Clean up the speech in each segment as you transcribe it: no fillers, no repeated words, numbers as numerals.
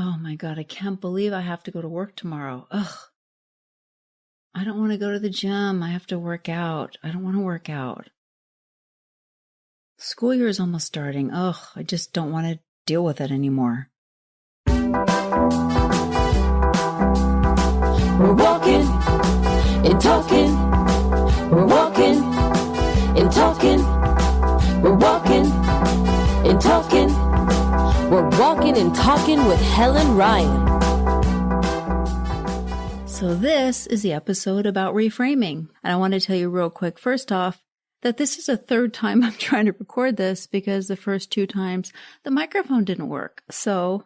Oh my God, I can't believe I have to go to work tomorrow. Ugh. I don't want to go to the gym. I have to work out. I don't want to work out. School year is almost starting. Ugh, I just don't want to deal with it anymore. We're walking and talking. We're walking and talking. We're walking and talking. We're walking and talking with Helen Ryan. So this is the episode about reframing. And I want to tell you real quick, first off, that this is the third time I'm trying to record this because the first two times the microphone didn't work. So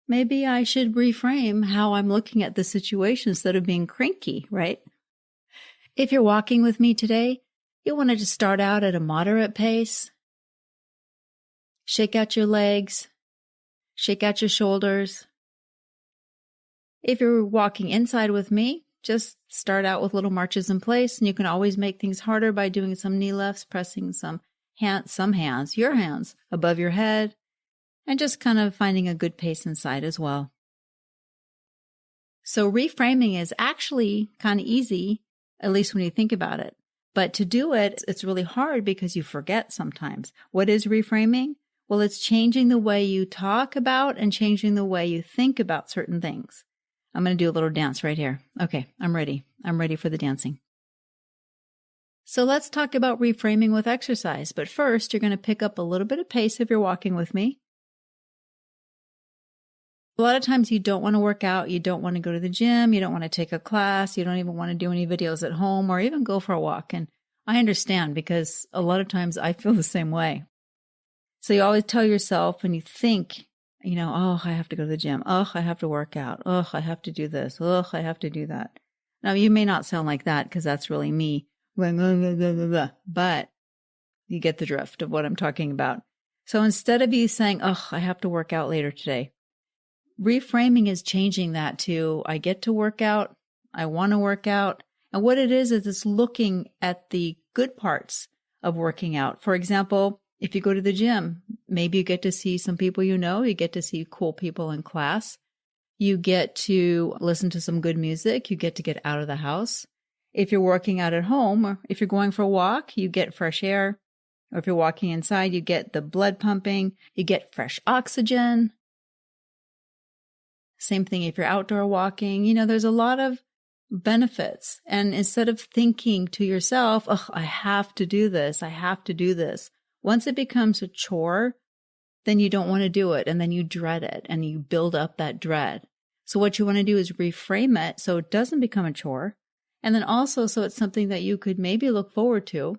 maybe I should reframe how I'm looking at the situation instead of being cranky, right? If you're walking with me today, you want to just start out at a moderate pace. Shake out your legs. Shake out your shoulders. If you're walking inside with me, just start out with little marches in place, and you can always make things harder by doing some knee lifts, pressing your hands above your head, and just kind of finding a good pace inside as well. So reframing is actually kind of easy, at least when you think about it. But to do it, it's really hard because you forget sometimes. What is reframing? Well, it's changing the way you talk about and changing the way you think about certain things. I'm going to do a little dance right here. Okay, I'm ready. I'm ready for the dancing. So let's talk about reframing with exercise. But first, you're going to pick up a little bit of pace if you're walking with me. A lot of times you don't want to work out. You don't want to go to the gym. You don't want to take a class. You don't even want to do any videos at home or even go for a walk. And I understand because a lot of times I feel the same way. So you always tell yourself when you think, oh, I have to go to the gym. Oh, I have to work out. Oh, I have to do this. Oh, I have to do that. Now, you may not sound like that because that's really me, but you get the drift of what I'm talking about. So instead of you saying, oh, I have to work out later today, reframing is changing that to, I get to work out. I want to work out. And what it is it's looking at the good parts of working out. For example, if you go to the gym, maybe you get to see some people you get to see cool people in class. You get to listen to some good music. You get to get out of the house. If you're working out at home or if you're going for a walk, you get fresh air. Or if you're walking inside, you get the blood pumping. You get fresh oxygen. Same thing if you're outdoor walking. There's a lot of benefits. And instead of thinking to yourself, oh, I have to do this. I have to do this. Once it becomes a chore, then you don't want to do it, and then you dread it, and you build up that dread. So what you want to do is reframe it so it doesn't become a chore, and then also so it's something that you could maybe look forward to.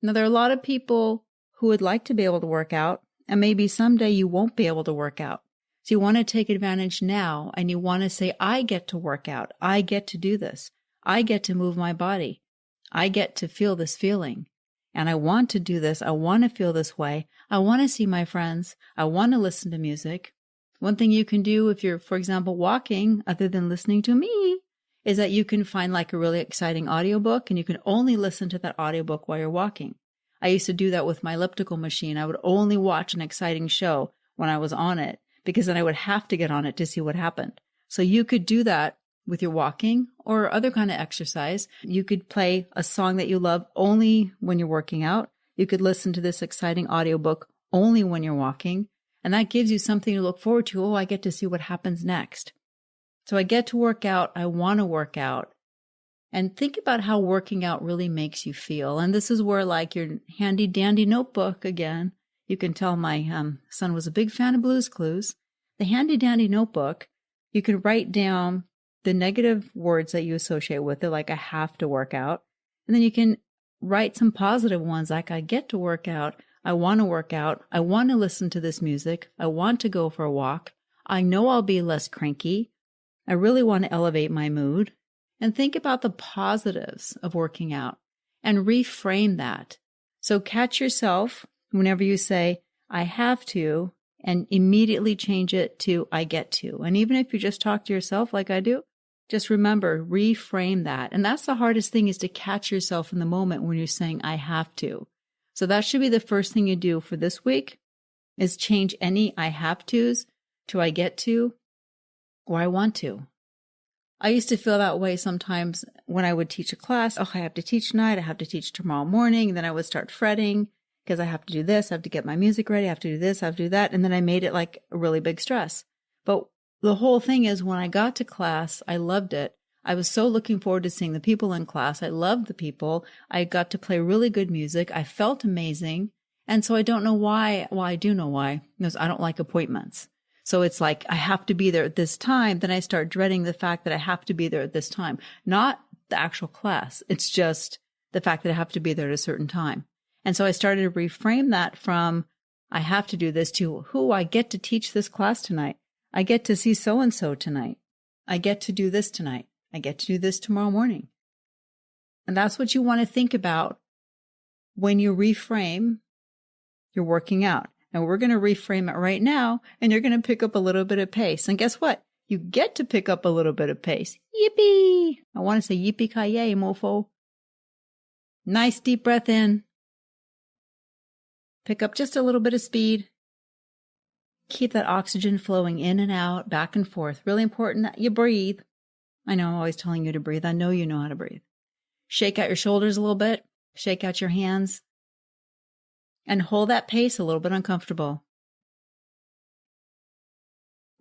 Now, there are a lot of people who would like to be able to work out, and maybe someday you won't be able to work out. So you want to take advantage now, and you want to say, I get to work out. I get to do this. I get to move my body. I get to feel this feeling. And I want to do this. I want to feel this way. I want to see my friends. I want to listen to music. One thing you can do if you're, for example, walking, other than listening to me, is that you can find like a really exciting audiobook and you can only listen to that audiobook while you're walking. I used to do that with my elliptical machine. I would only watch an exciting show when I was on it because then I would have to get on it to see what happened. So you could do that with your walking or other kind of exercise. You could play a song that you love only when you're working out. You could listen to this exciting audiobook only when you're walking. And that gives you something to look forward to. Oh, I get to see what happens next. So I get to work out. I want to work out. And think about how working out really makes you feel. And this is where like your handy dandy notebook again, you can tell my son was a big fan of Blue's Clues. The handy dandy notebook, you can write down the negative words that you associate with it, like I have to work out. And then you can write some positive ones like I get to work out. I want to work out. I want to listen to this music. I want to go for a walk. I know I'll be less cranky. I really want to elevate my mood. And think about the positives of working out and reframe that. So catch yourself whenever you say, I have to, and immediately change it to I get to. And even if you just talk to yourself like I do, just remember, reframe that. And that's the hardest thing, is to catch yourself in the moment when you're saying, I have to. So that should be the first thing you do for this week, is change any I have to's to I get to. or I want to. I used to feel that way sometimes when I would teach a class. Oh, I have to teach tonight. I have to teach tomorrow morning. And then I would start fretting because I have to do this. I have to get my music ready. I have to do this. I have to do that. And then I made it like a really big stress. But the whole thing is when I got to class, I loved it. I was so looking forward to seeing the people in class. I loved the people. I got to play really good music. I felt amazing. And so I don't know why. Well, I do know why, because I don't like appointments. So it's like, I have to be there at this time. Then I start dreading the fact that I have to be there at this time. Not the actual class. It's just the fact that I have to be there at a certain time. And so I started to reframe that from, I have to do this, to, I get to teach this class tonight. I get to see so-and-so tonight. I get to do this tonight. I get to do this tomorrow morning. And that's what you want to think about when you reframe your working out. Now we're going to reframe it right now, and you're going to pick up a little bit of pace. And guess what? You get to pick up a little bit of pace. Yippee! I want to say yippee-ki-yay, mofo. Nice deep breath in. Pick up just a little bit of speed. Keep that oxygen flowing in and out, back and forth. Really important that you breathe. I know I'm always telling you to breathe. I know you know how to breathe. Shake out your shoulders a little bit. Shake out your hands. And hold that pace a little bit uncomfortable.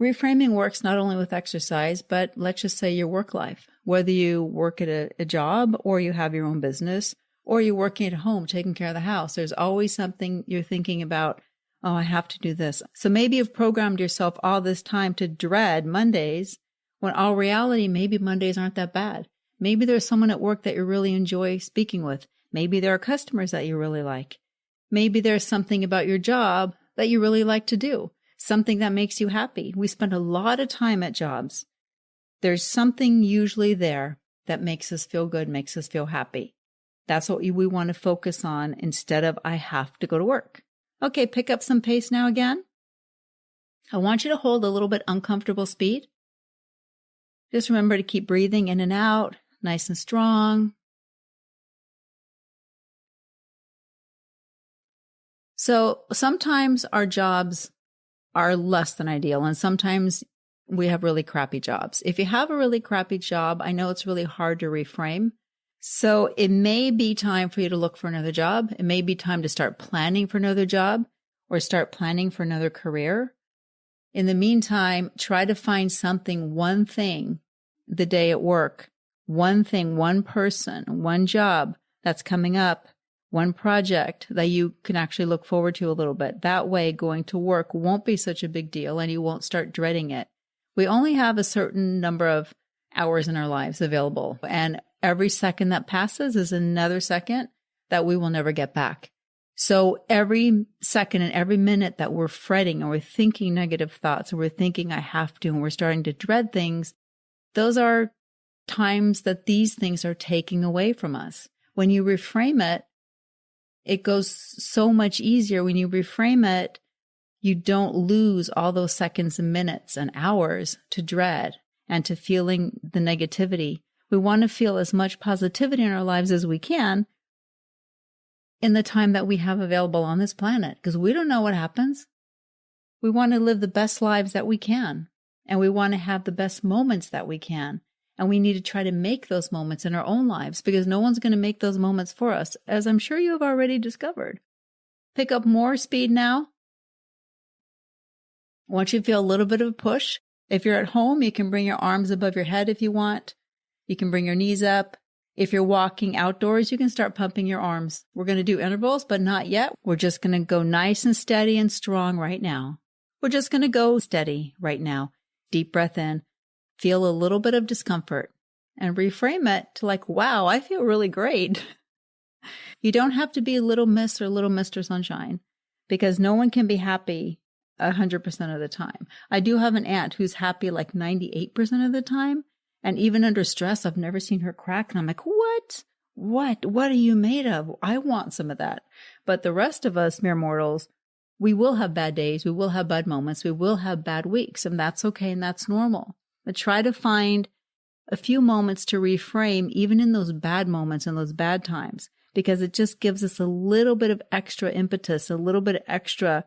Reframing works not only with exercise, but let's just say your work life. Whether you work at a job, or you have your own business, or you're working at home, taking care of the house, there's always something you're thinking about, oh, I have to do this. So maybe you've programmed yourself all this time to dread Mondays, when all reality, maybe Mondays aren't that bad. Maybe there's someone at work that you really enjoy speaking with. Maybe there are customers that you really like. Maybe there's something about your job that you really like to do, something that makes you happy. We spend a lot of time at jobs. There's something usually there that makes us feel good, makes us feel happy. That's what we want to focus on instead of, I have to go to work. Okay, pick up some pace now again. I want you to hold a little bit uncomfortable speed. Just remember to keep breathing in and out, nice and strong. So sometimes our jobs are less than ideal, and sometimes we have really crappy jobs. If you have a really crappy job, I know it's really hard to reframe. So it may be time for you to look for another job. It may be time to start planning for another job or start planning for another career. In the meantime, try to find something, one thing, the day at work, one thing, one person, one job that's coming up, one project that you can actually look forward to a little bit. That way, going to work won't be such a big deal and you won't start dreading it. We only have a certain number of hours in our lives available, and every second that passes is another second that we will never get back. So every second and every minute that we're fretting and we're thinking negative thoughts and we're thinking I have to and we're starting to dread things, those are times that these things are taking away from us. When you reframe it, it goes so much easier. When you reframe it, you don't lose all those seconds and minutes and hours to dread and to feeling the negativity. We want to feel as much positivity in our lives as we can in the time that we have available on this planet, because we don't know what happens. We want to live the best lives that we can, and we want to have the best moments that we can. And we need to try to make those moments in our own lives, because no one's going to make those moments for us, as I'm sure you have already discovered. Pick up more speed now. I want you to feel a little bit of a push. If you're at home, you can bring your arms above your head if you want. You can bring your knees up. If you're walking outdoors, you can start pumping your arms. We're going to do intervals, but not yet. We're just going to go nice and steady and strong right now. We're just going to go steady right now. Deep breath in. Feel a little bit of discomfort and reframe it to like, wow, I feel really great. You don't have to be Little Miss or Little Mr. Sunshine, because no one can be happy 100% of the time. I do have an aunt who's happy like 98% of the time. And even under stress, I've never seen her crack. And I'm like, what are you made of? I want some of that. But the rest of us, mere mortals, we will have bad days. We will have bad moments. We will have bad weeks. And that's okay. And that's normal. But try to find a few moments to reframe, even in those bad moments and those bad times, because it just gives us a little bit of extra impetus, a little bit of extra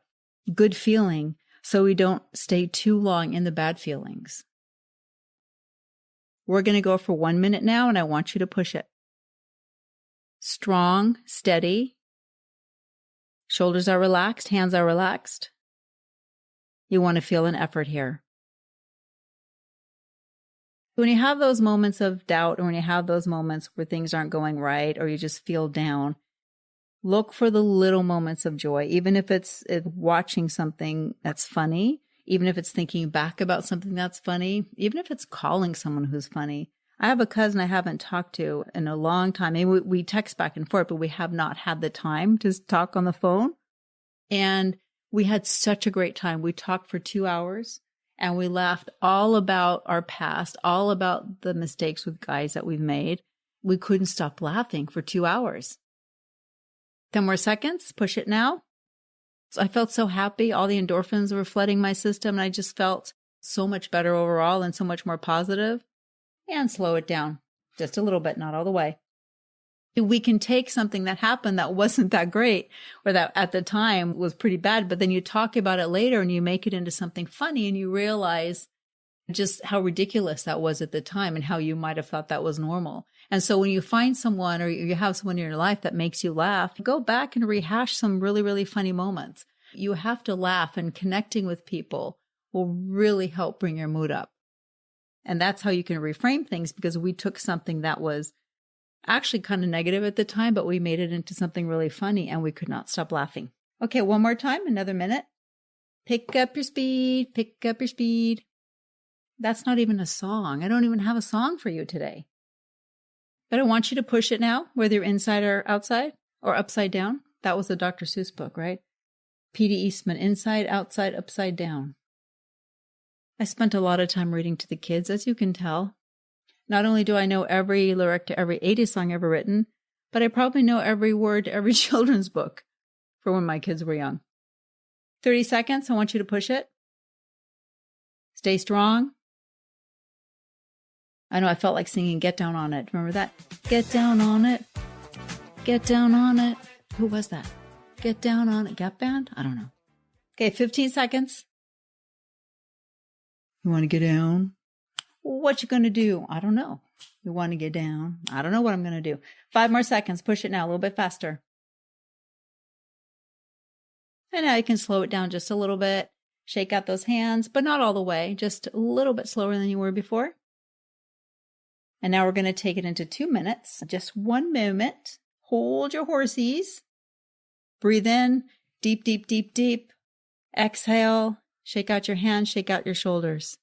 good feeling, so we don't stay too long in the bad feelings. We're going to go for 1 minute now, and I want you to push it. Strong, steady. Shoulders are relaxed, hands are relaxed. You want to feel an effort here. When you have those moments of doubt, or when you have those moments where things aren't going right, or you just feel down, look for the little moments of joy, even if it's watching something that's funny, even if it's thinking back about something that's funny, even if it's calling someone who's funny. I have a cousin I haven't talked to in a long time. Maybe we text back and forth, but we have not had the time to talk on the phone. And we had such a great time. We talked for 2 hours. And we laughed all about our past, all about the mistakes with guys that we've made. We couldn't stop laughing for 2 hours. 10 more seconds. Push it now. So I felt so happy. All the endorphins were flooding my system. And I just felt so much better overall and so much more positive. And slow it down just a little bit, not all the way. We can take something that happened that wasn't that great, or that at the time was pretty bad, but then you talk about it later and you make it into something funny, and you realize just how ridiculous that was at the time and how you might have thought that was normal. And so when you find someone, or you have someone in your life that makes you laugh, go back and rehash some really, really funny moments. You have to laugh, and connecting with people will really help bring your mood up. And that's how you can reframe things, because we took something that was actually kind of negative at the time, but we made it into something really funny, and we could not stop laughing. Okay, one more time, another minute. Pick up your speed, pick up your speed. That's not even a song. I don't even have a song for you today. But I want you to push it now, whether you're inside or outside or upside down. That was the Dr. Seuss book, right? P.D. Eastman, inside, outside, upside down. I spent a lot of time reading to the kids, as you can tell. Not only do I know every lyric to every 80s song ever written, but I probably know every word to every children's book for when my kids were young. 30 seconds. I want you to push it. Stay strong. I know I felt like singing Get Down on It. Remember that? Get down on it. Get down on it. Who was that? Get down on it. Gap Band? I don't know. Okay, 15 seconds. You want to get down? What you going to do? I don't know. You want to get down? I don't know what I'm going to do. 5 more seconds. Push it now, a little bit faster. And now you can slow it down just a little bit. Shake out those hands, but not all the way. Just a little bit slower than you were before. And now we're going to take it into 2 minutes. Just 1 moment. Hold your horsies. Breathe in. Deep, deep, deep, deep. Exhale. Shake out your hands. Shake out your shoulders.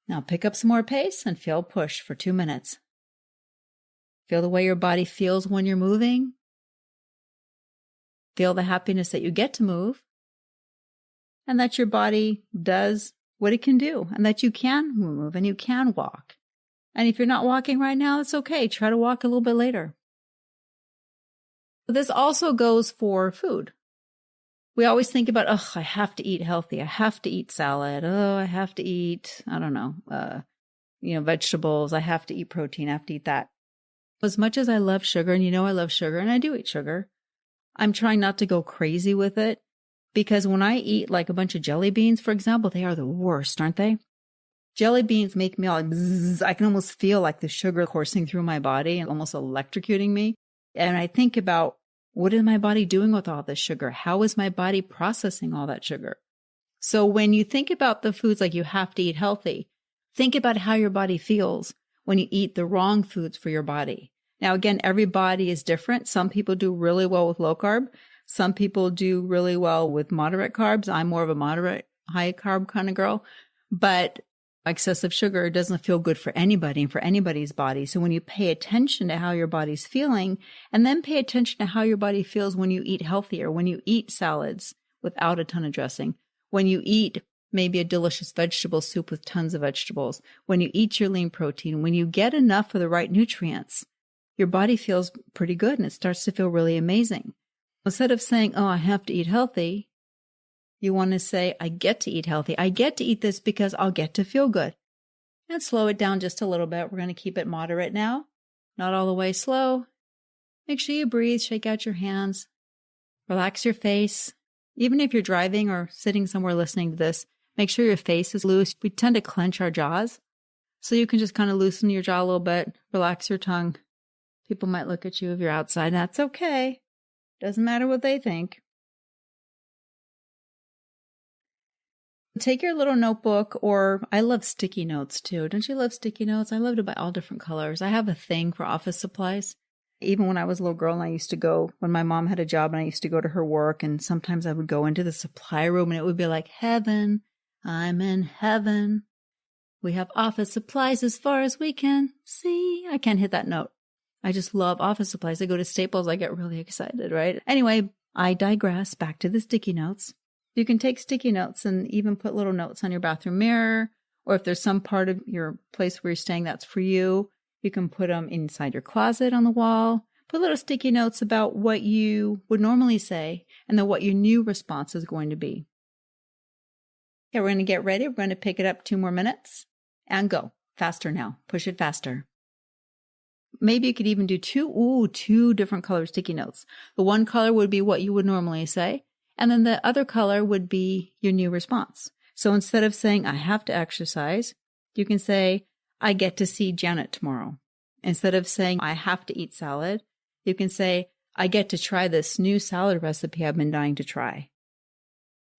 Now pick up some more pace and feel push for 2 minutes. Feel the way your body feels when you're moving. Feel the happiness that you get to move, and that your body does what it can do, and that you can move and you can walk. And if you're not walking right now, it's okay. Try to walk a little bit later. But this also goes for food. We always think about, I have to eat healthy. I have to eat salad. I have to eat, vegetables. I have to eat protein. I have to eat that. As much as I love sugar, and I love sugar, and I do eat sugar, I'm trying not to go crazy with it, because when I eat like a bunch of jelly beans, for example, they are the worst, aren't they? Jelly beans make me all like bzzz. I can almost feel like the sugar coursing through my body and almost electrocuting me. And I think about, what is my body doing with all this sugar? How is my body processing all that sugar? So when you think about the foods like you have to eat healthy, think about how your body feels when you eat the wrong foods for your body. Now, again, every body is different. Some people do really well with low carb. Some people do really well with moderate carbs. I'm more of a moderate high carb kind of girl, but excessive sugar doesn't feel good for anybody and for anybody's body. So when you pay attention to how your body's feeling, and then pay attention to how your body feels when you eat healthier, when you eat salads without a ton of dressing, when you eat maybe a delicious vegetable soup with tons of vegetables, when you eat your lean protein, when you get enough of the right nutrients, your body feels pretty good and it starts to feel really amazing. Instead of saying, I have to eat healthy, you want to say, I get to eat healthy. I get to eat this because I'll get to feel good. And slow it down just a little bit. We're going to keep it moderate now, not all the way slow. Make sure you breathe, shake out your hands, relax your face. Even if you're driving or sitting somewhere listening to this, Make sure your face is loose. We tend to clench our jaws. So you can just kind of loosen your jaw a little bit, relax your tongue. People might look at you if you're outside. That's okay. Doesn't matter what they think. Take your little notebook, or I love sticky notes too. Don't you love sticky notes? I love to buy all different colors. I have a thing for office supplies. Even when I was a little girl and I used to go, when my mom had a job and I used to go to her work, and sometimes I would go into the supply room and it would be like, heaven, I'm in heaven. We have office supplies as far as we can see. I can't hit that note. I just love office supplies. I go to Staples, I get really excited, right? Anyway, I digress. Back to the sticky notes. You can take sticky notes and even put little notes on your bathroom mirror, or if there's some part of your place where you're staying that's for you, you can put them inside your closet on the wall. Put little sticky notes about what you would normally say and then what your new response is going to be. Okay, we're going to get ready. We're going to pick it up 2 more minutes and go. Faster now. Push it faster. Maybe you could even do 2 different color sticky notes. The one color would be what you would normally say. And then the other color would be your new response. So instead of saying, I have to exercise, you can say, I get to see Janet tomorrow. Instead of saying, I have to eat salad, you can say, I get to try this new salad recipe I've been dying to try.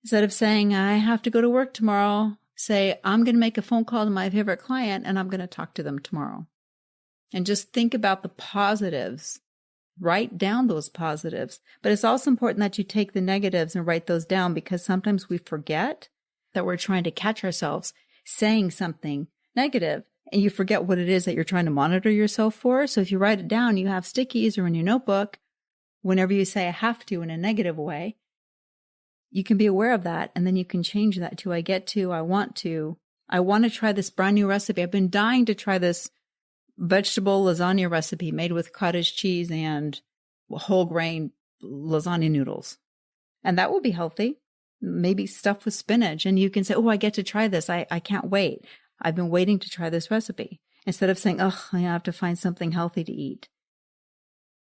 Instead of saying, I have to go to work tomorrow, say, I'm going to make a phone call to my favorite client and I'm going to talk to them tomorrow. And just think about the positives. Write down those positives. But it's also important that you take the negatives and write those down, because sometimes we forget that we're trying to catch ourselves saying something negative and you forget what it is that you're trying to monitor yourself for. So if you write it down, you have stickies or in your notebook, whenever you say I have to in a negative way, you can be aware of that. And then you can change that to I get to, I want to try this brand new recipe. I've been dying to try this vegetable lasagna recipe made with cottage cheese and whole grain lasagna noodles. And that will be healthy. Maybe stuffed with spinach. And you can say, oh, I get to try this. I can't wait. I've been waiting to try this recipe. Instead of saying, oh, I have to find something healthy to eat.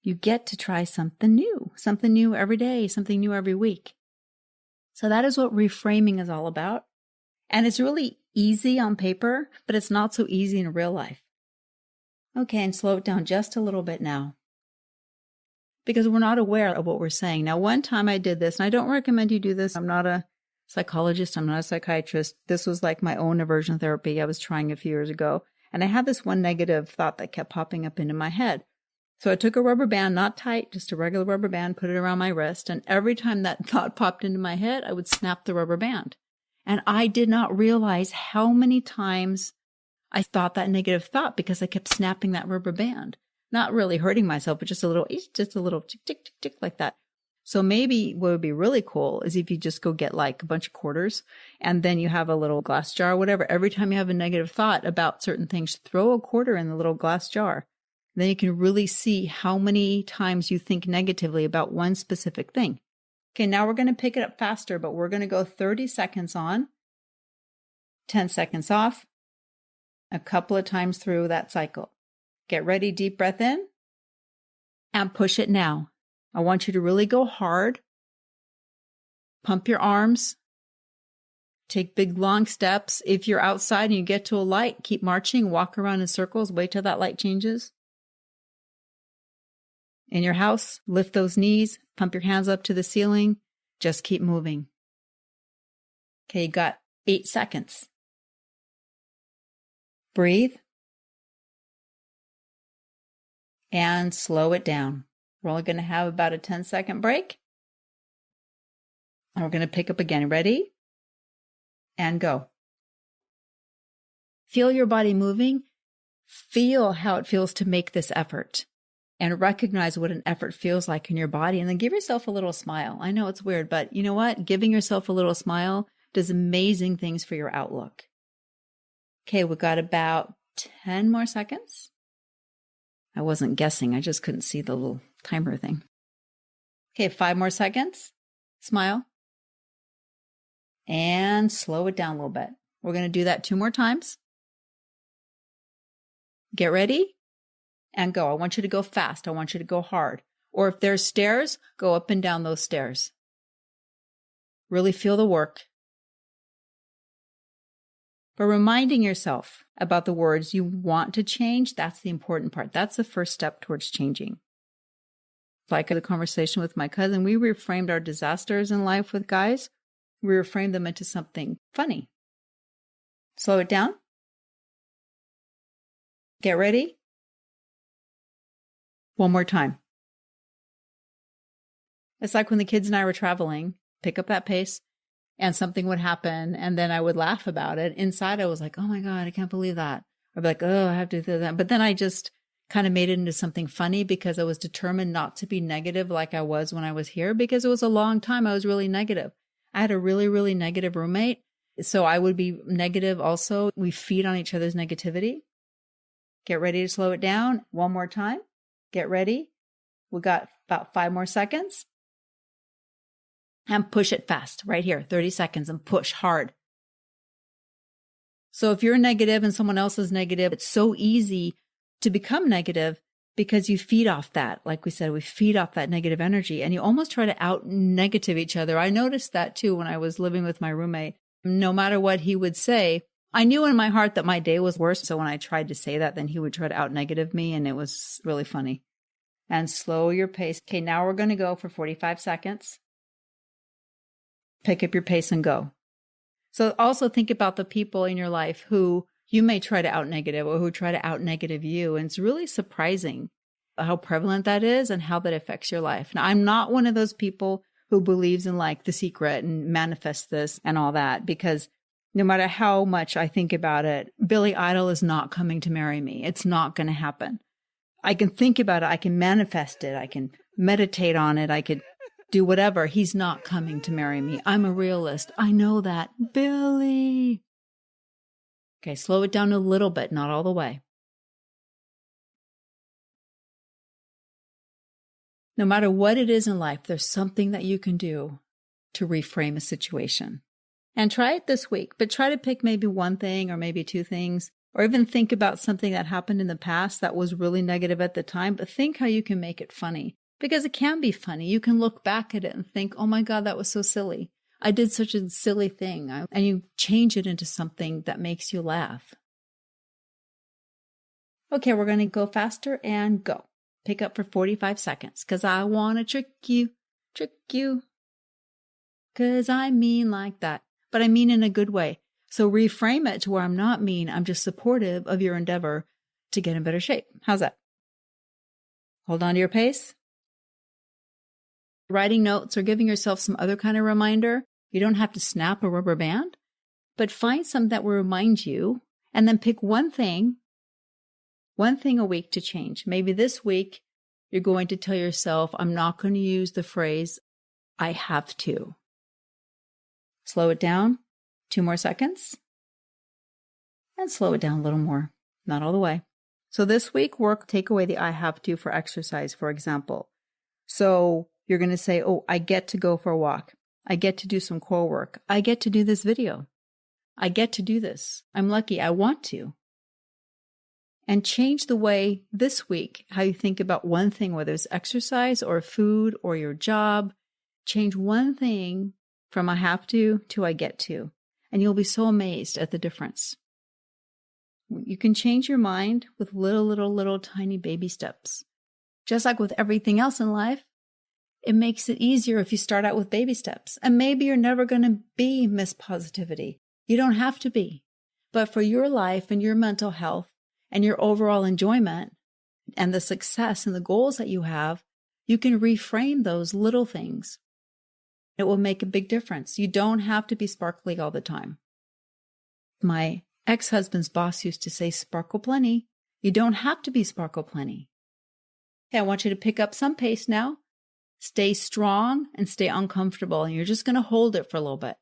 You get to try something new every day, something new every week. So that is what reframing is all about. And it's really easy on paper, but it's not so easy in real life. Okay, and slow it down just a little bit now, because we're not aware of what we're saying. Now, one time I did this, and I don't recommend you do this. I'm not a psychologist. I'm not a psychiatrist. This was like my own aversion therapy I was trying a few years ago. And I had this one negative thought that kept popping up into my head. So I took a rubber band, not tight, just a regular rubber band, put it around my wrist. And every time that thought popped into my head, I would snap the rubber band. And I did not realize how many times I thought that negative thought because I kept snapping that rubber band, not really hurting myself, but just a little tick, tick, tick, tick like that. So maybe what would be really cool is if you just go get like a bunch of quarters and then you have a little glass jar or whatever. Every time you have a negative thought about certain things, throw a quarter in the little glass jar. Then you can really see how many times you think negatively about one specific thing. Okay, now we're going to pick it up faster, but we're going to go 30 seconds on, 10 seconds off, a couple of times through that cycle. Get ready, deep breath in, and push it now. I want you to really go hard. Pump your arms. Take big, long steps. If you're outside and you get to a light, keep marching, walk around in circles, wait till that light changes. In your house, lift those knees, pump your hands up to the ceiling. Just keep moving. Okay, you got 8 seconds. Breathe. And slow it down. We're only going to have about a 10-second break. And we're going to pick up again. Ready? And go. Feel your body moving. Feel how it feels to make this effort. And recognize what an effort feels like in your body. And then give yourself a little smile. I know it's weird, but you know what? Giving yourself a little smile does amazing things for your outlook. Okay, we've got about 10 more seconds. I wasn't guessing. I just couldn't see the little timer thing. Okay, 5 more seconds. Smile. And slow it down a little bit. We're going to do that 2 more times. Get ready and go. I want you to go fast. I want you to go hard. Or if there's stairs, go up and down those stairs. Really feel the work. But reminding yourself about the words you want to change, that's the important part. That's the first step towards changing. Like the conversation with my cousin, we reframed our disasters in life with guys. We reframed them into something funny. Slow it down. Get ready. One more time. It's like when the kids and I were traveling, pick up that pace, and something would happen, and then I would laugh about it. Inside, I was like, oh my God, I can't believe that. I'd be like, oh, I have to do that. But then I just kind of made it into something funny because I was determined not to be negative like I was when I was here, because it was a long time I was really negative. I had a really, really negative roommate. So I would be negative also. We feed on each other's negativity. Get ready to slow it down. One more time. Get ready. We got about 5 more seconds. And push it fast right here, 30 seconds, and push hard. So if you're negative and someone else is negative, it's so easy to become negative because you feed off that. Like we said, we feed off that negative energy, and you almost try to out negative each other. I noticed that too when I was living with my roommate. No matter what he would say, I knew in my heart that my day was worse. So when I tried to say that, then he would try to out negative me, and it was really funny. And slow your pace. Okay, now we're going to go for 45 seconds. Pick up your pace and go. So also think about the people in your life who you may try to out negative or who try to out negative you. And it's really surprising how prevalent that is and how that affects your life. Now, I'm not one of those people who believes in like The Secret and manifest this and all that, because no matter how much I think about it, Billy Idol is not coming to marry me. It's not going to happen. I can think about it. I can manifest it. I can meditate on it. I could do whatever. He's not coming to marry me. I'm a realist. I know that. Billy. Okay, slow it down a little bit, not all the way. No matter what it is in life, there's something that you can do to reframe a situation. And try it this week, but try to pick maybe one thing or maybe 2 things, or even think about something that happened in the past that was really negative at the time, but think how you can make it funny. Because it can be funny. You can look back at it and think, oh my God, that was so silly. I did such a silly thing. And you change it into something that makes you laugh. Okay, we're going to go faster and go. Pick up for 45 seconds because I want to trick you. Because I mean like that. But I mean in a good way. So reframe it to where I'm not mean. I'm just supportive of your endeavor to get in better shape. How's that? Hold on to your pace. Writing notes or giving yourself some other kind of reminder. You don't have to snap a rubber band, but find something that will remind you, and then pick one thing a week to change. Maybe this week you're going to tell yourself, I'm not going to use the phrase, I have to. Slow it down. 2 more seconds. And slow it down a little more. Not all the way. So this week, take away the I have to for exercise, for example. So you're going to say, oh, I get to go for a walk. I get to do some core work. I get to do this video. I get to do this. I'm lucky. I want to. And change the way this week, how you think about one thing, whether it's exercise or food or your job. Change one thing from I have to I get to. And you'll be so amazed at the difference. You can change your mind with little tiny baby steps. Just like with everything else in life, it makes it easier if you start out with baby steps. And maybe you're never going to be Miss Positivity. You don't have to be. But for your life and your mental health and your overall enjoyment and the success and the goals that you have, you can reframe those little things. It will make a big difference. You don't have to be sparkly all the time. My ex-husband's boss used to say, sparkle plenty. You don't have to be sparkle plenty. Okay, I want you to pick up some pace now. Stay strong and stay uncomfortable. And you're just going to hold it for a little bit.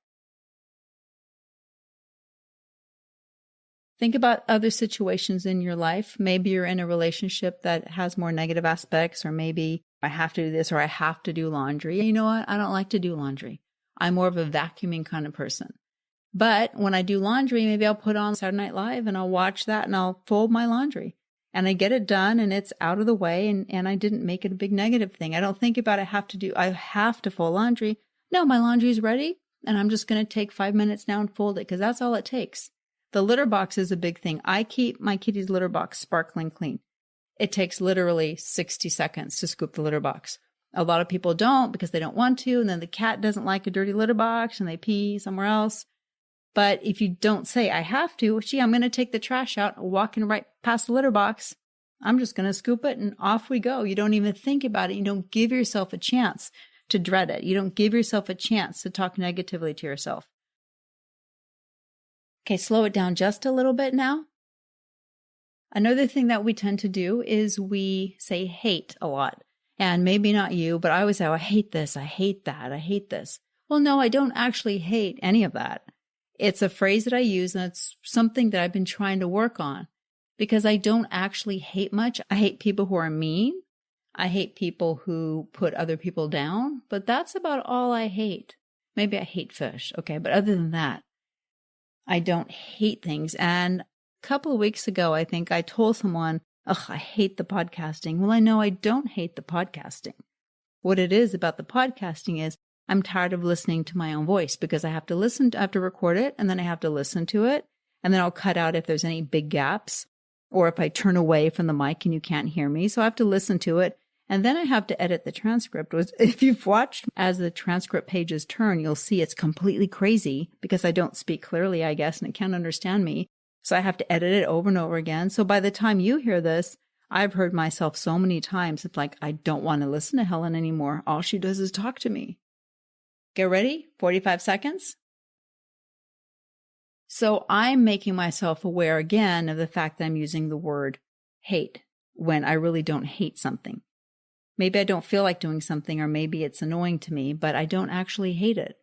Think about other situations in your life. Maybe you're in a relationship that has more negative aspects, or maybe I have to do this, or I have to do laundry. You know what? I don't like to do laundry. I'm more of a vacuuming kind of person. But when I do laundry, maybe I'll put on Saturday Night Live and I'll watch that and I'll fold my laundry. And I get it done and it's out of the way, and I didn't make it a big negative thing. I don't think about I have to fold laundry. No, my laundry's ready and I'm just going to take 5 minutes now and fold it, because that's all it takes. The litter box is a big thing. I keep my kitty's litter box sparkling clean. It takes literally 60 seconds to scoop the litter box. A lot of people don't because they don't want to, and then the cat doesn't like a dirty litter box and they pee somewhere else. But if you don't say, I have to, I'm going to take the trash out, walking right past the litter box. I'm just going to scoop it and off we go. You don't even think about it. You don't give yourself a chance to dread it. You don't give yourself a chance to talk negatively to yourself. Okay, slow it down just a little bit now. Another thing that we tend to do is we say hate a lot. And maybe not you, but I always say, oh, I hate this, I hate that, I hate this. Well, no, I don't actually hate any of that. It's a phrase that I use, and it's something that I've been trying to work on because I don't actually hate much. I hate people who are mean. I hate people who put other people down, but that's about all I hate. Maybe I hate fish. Okay. But other than that, I don't hate things. And a couple of weeks ago, I think I told someone, I hate the podcasting. Well, I know I don't hate the podcasting. What it is about the podcasting is I'm tired of listening to my own voice because I have to record it, and then I have to listen to it, and then I'll cut out if there's any big gaps or if I turn away from the mic and you can't hear me. So I have to listen to it, and then I have to edit the transcript. If you've watched as the transcript pages turn, you'll see it's completely crazy because I don't speak clearly, I guess, and it can't understand me. So I have to edit it over and over again. So by the time you hear this, I've heard myself so many times. It's like, I don't want to listen to Helen anymore. All she does is talk to me. Get ready, 45 seconds. So I'm making myself aware again of the fact that I'm using the word hate when I really don't hate something. Maybe I don't feel like doing something, or maybe it's annoying to me, but I don't actually hate it.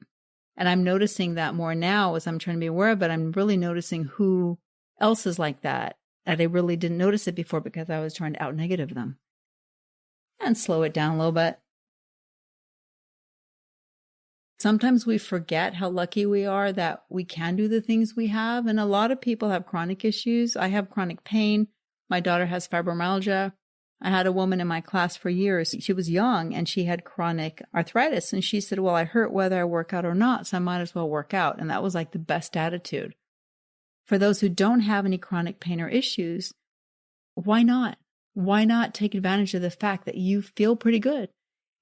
And I'm noticing that more now as I'm trying to be aware of it. I'm really noticing who else is like that. And I really didn't notice it before because I was trying to out-negative them. And slow it down a little bit. Sometimes we forget how lucky we are that we can do the things we have. And a lot of people have chronic issues. I have chronic pain. My daughter has fibromyalgia. I had a woman in my class for years. She was young and she had chronic arthritis. And she said, well, I hurt whether I work out or not, so I might as well work out. And that was like the best attitude. For those who don't have any chronic pain or issues, why not? Why not take advantage of the fact that you feel pretty good?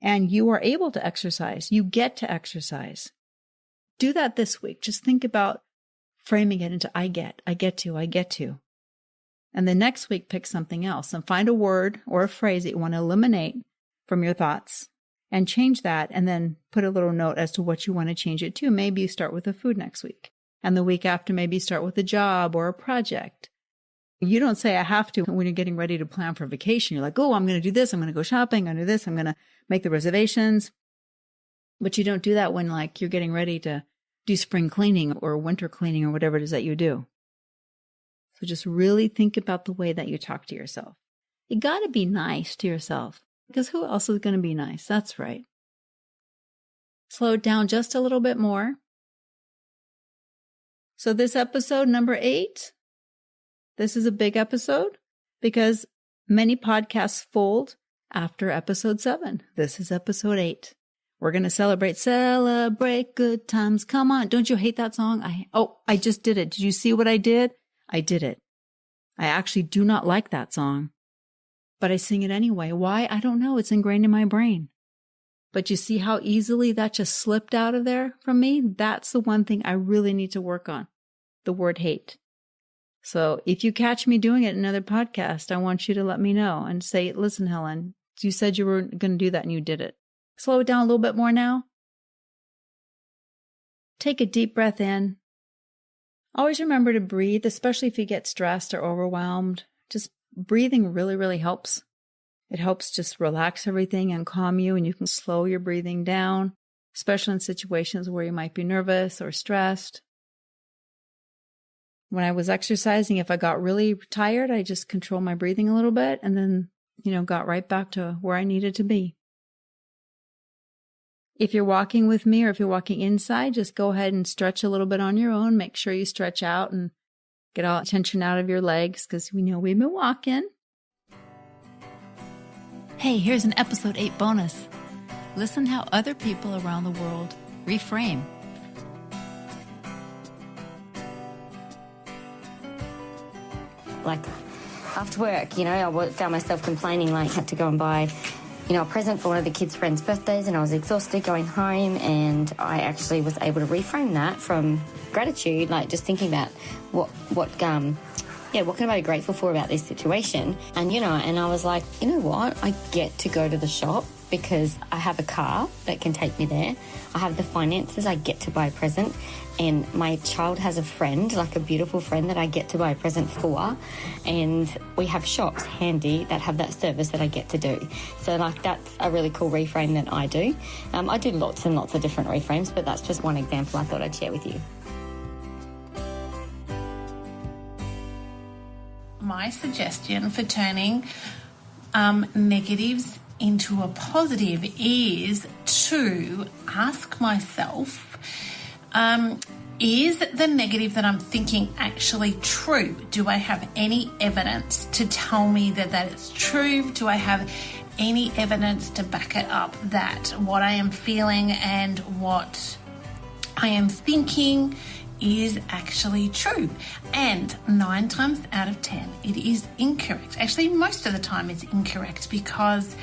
And you are able to exercise. You get to exercise. Do that this week. Just think about framing it into I get to. And the next week, pick something else and find a word or a phrase that you want to eliminate from your thoughts and change that, and then put a little note as to what you want to change it to. Maybe you start with the food next week, and the week after, maybe you start with a job or a project. You don't say I have to when you're getting ready to plan for vacation. You're like, oh, I'm going to do this. I'm going to go shopping. I'm going to do this. I'm going to make the reservations. But you don't do that when like you're getting ready to do spring cleaning or winter cleaning or whatever it is that you do. So just really think about the way that you talk to yourself. You got to be nice to yourself because who else is going to be nice? That's right. Slow it down just a little bit more. So this episode number 8, this is a big episode because many podcasts fold after episode 7. This is episode 8. We're going to celebrate good times. Come on. Don't you hate that song? I just did it. Did you see what I did? I did it. I actually do not like that song, but I sing it anyway. Why? I don't know. It's ingrained in my brain. But you see how easily that just slipped out of there from me? That's the one thing I really need to work on, the word hate. So if you catch me doing it in another podcast, I want you to let me know and say, listen, Helen, you said you were going to do that and you did it. Slow it down a little bit more now. Take a deep breath in. Always remember to breathe, especially if you get stressed or overwhelmed. Just breathing really, really helps. It helps just relax everything and calm you, and you can slow your breathing down, especially in situations where you might be nervous or stressed. When I was exercising, if I got really tired, I just controlled my breathing a little bit and then, got right back to where I needed to be. If you're walking with me or if you're walking inside, just go ahead and stretch a little bit on your own. Make sure you stretch out and get all tension out of your legs because we know we've been walking. Hey, here's an episode 8 bonus. Listen how other people around the world reframe. like, after work, you know, I found myself complaining, like, had to go and buy, you know, a present for one of the kids' friends' birthdays, and I was exhausted going home, and I actually was able to reframe that from gratitude, like, just thinking about what can I be grateful for about this situation? And, you know, and I was like, you know what? I get to go to the shop because I have a car that can take me there. I have the finances, I get to buy a present. And my child has a friend, like a beautiful friend that I get to buy a present for. And we have shops handy that have that service that I get to do. So, like, that's a really cool reframe that I do. I do lots and lots of different reframes, but that's just one example I thought I'd share with you. My suggestion for turning negatives into a positive is to ask myself, is the negative that I'm thinking actually true? Do I have any evidence to tell me that it's true? Do I have any evidence to back it up that what I am feeling and what I am thinking is actually true? And 9 times out of 10 it is incorrect. Actually, most of the time it's incorrect, because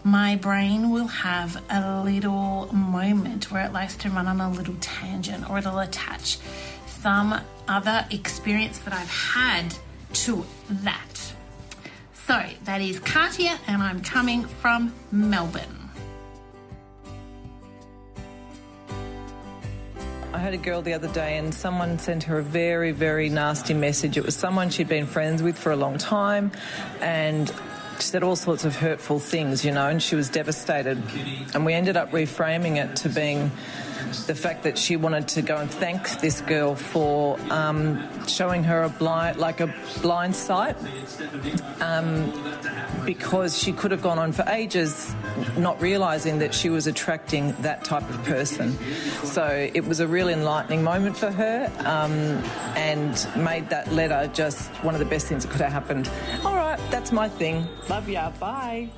my brain will have a little moment where it likes to run on a little tangent, or it'll attach some other experience that I've had to that. So that is Katia, and I'm coming from Melbourne. I had a girl the other day and someone sent her a very, very nasty message. It was someone she'd been friends with for a long time, and she said all sorts of hurtful things, you know, and she was devastated. And we ended up reframing it to being the fact that she wanted to go and thank this girl for showing her a blind sight, because she could have gone on for ages not realising that she was attracting that type of person. So it was a real enlightening moment for her, and made that letter just one of the best things that could have happened. All right, that's my thing. Love ya. Bye.